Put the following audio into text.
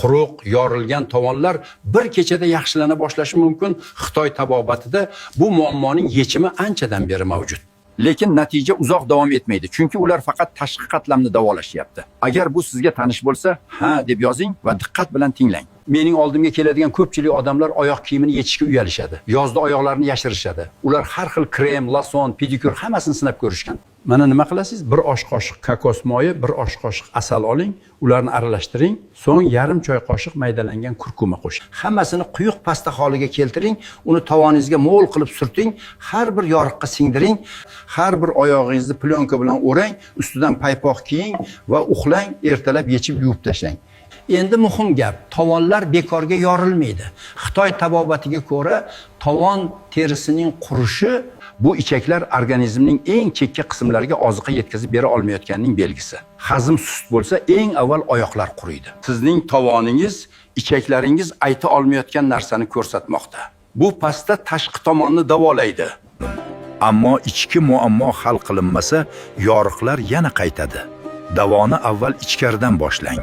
quruq, yorilgan tovonlar bir kechada yaxshilana boshlashi mumkin. Xitoy tabobatida bu muammoning yechimi anchadan beri mavjud. Lekin natija uzoq davom etmaydi, chunki ular faqat tashqi qatlamni davolashyapti. Agar bu sizga tanish bo'lsa, ha deb yozing va diqqat bilan tinglang. Mening oldimga keladigan ko'pchilik odamlar oyoq kiyimini yechishga uyalishadi. Yozda oyoqlarini yashirishadi. Ular har xil krem, loson, pedikyur hammasini sinab ko'rishgan. Mana nima qilasiz? Bir osh qoshiq kokos moyi, bir osh qoshiq asal oling, ularni aralashtiring, so'ng yarim choy qoshiq maydalangan kurkuma qo'shing. Hammasini quyuq pasta holiga keltiring, uni tovoningizga mo'l qilib surting, har bir yoriqqa singdiring, har bir oyog'ingizni plyonka bilan o'rang, ustidan paypoq kiying va uxlang, ertalab yechib yuvib tashlang. Endi muhim gap, tovonlar bekorga yorilmaydi. Xitoy tabobatiga ko'ra, tovon terisining qurishi bu ichaklar organizmning eng chekka qismlariga oziqa yetkazib bera olmayotganining belgisi. Hazm sust bo'lsa, eng avval oyoqlar quriydi. Sizning tovoningiz, ichaklaringiz ayta olmayotgan narsani ko'rsatmoqda. Bu pasta tashqi tomonni davolaydi. Ammo ichki muammo hal qilinmasa, yoriqlar yana qaytadi. Davoni avval ichkaridan boshlang.